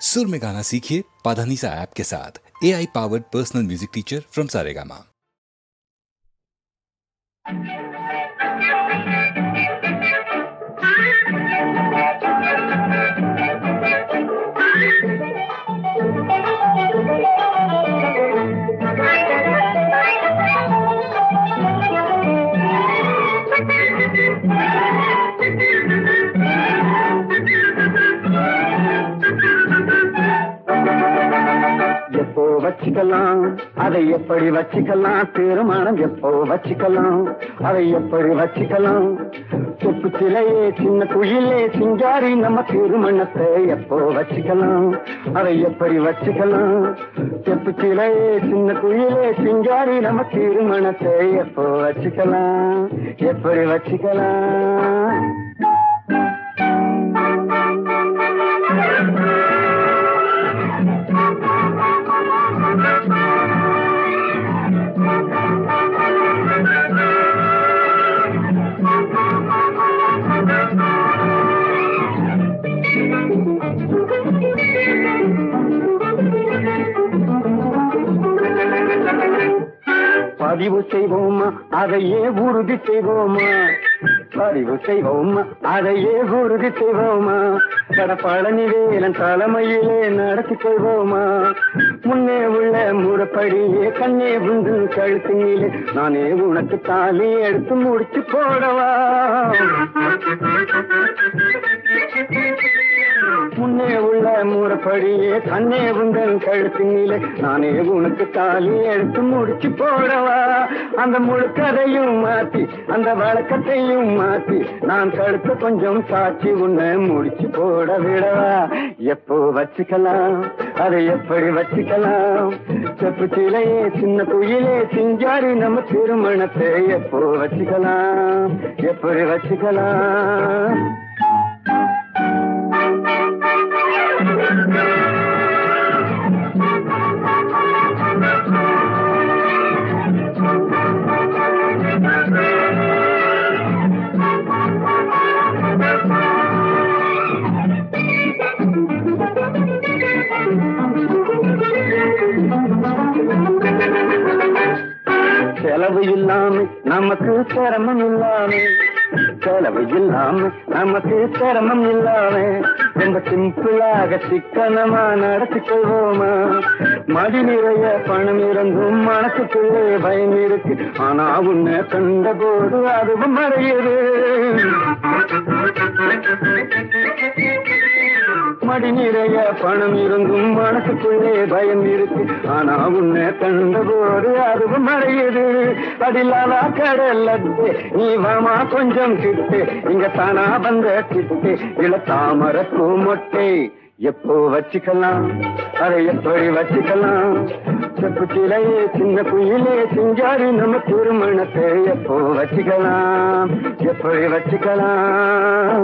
सुर में गाना सीखिए पाधानीसा ऐप के साथ। AI powered personal music teacher from Saregama. எப்போ வச்சுக்கலாம் அதை எப்படி வச்சுக்கலாம், தீர்மானம் எப்போ வச்சுக்கலாம் அதை எப்படி வச்சுக்கலாம், சொப்பு சிலையே சின்ன குயிலே சிங்காரி நம்ம திருமணத்தை எப்போ வச்சுக்கலாம் அதை எப்படி வச்சுக்கலாம், சொப்பு சிலையே சின்ன குயிலே சிங்காரி நம்ம திருமணத்தை எப்போ வச்சுக்கலாம் எப்படி வச்சுக்கலாம். பதிவு செய்வோமா அதையே உறுதி செய்வோமா, பதிவு செய்வோமா அதையே உறுதி செய்வோமா, கடப்பழனி வேலன் தலைமையிலே நடத்தி கொள்வோமா, முன்னே உள்ள முறைப்படியே கண்ணே உண்டு கழுத்தினிலே நானே உனக்கு தாலி எடுத்து முடிச்சு போடவா, முன்னே உள்ள முறைப்படியே கண்ணே உங்கள் கழுத்தினிலே நானே உனக்கு தாலி எடுத்து முடிச்சு போடவா, அந்த முழுக்கதையும் மாத்தி அந்த வழக்கத்தையும் மாத்தி நான் கழுத்து கொஞ்சம் சாட்சி உன்னை முடிச்சு போட விடவா, எப்போ வச்சுக்கலாம் அதை எப்படி வச்சுக்கலாம், செப்பு சிலையே சின்ன குயிலே சிங்காரி நம்ம திருமணத்தை எப்போ வச்சுக்கலாம் எப்படி வச்சுக்கலாம். செலவு இல்லாம நமக்கு சிரமம் இல்லாம, செலவு இல்லாம நமக்கு சிரமம் இல்லாம ரொம்ப சிம்பிளாக சிக்கனமா நடத்தி கொள்வோமா, மடி நிறைய பணம் இருந்தும் மனசுக்குள்ளே பயம் இருக்கு, ஆனா உன்னை கண்ட போது அதுவும் மறையுது, மடி நிறைய பணம் இருந்தும் மனசுக்குள்ளே பயம் இருக்கு, ஆனா உன்னை கண்ட போது அதுவும் மறையுது, அடிலாலா கடல்ல நீ வாமா கொஞ்சம் கிட்டு இங்க தானா வந்த கிட்டு இள தாமர பூமொட்டை எப்போ வச்சுக்கலாம் அதை எப்படி வச்சுக்கலாம், செப்பு சிலையே சின்ன குயிலே சிங்காரி நம்ம திருமணத்தை எப்போ வச்சுக்கலாம் எப்படி வச்சுக்கலாம்.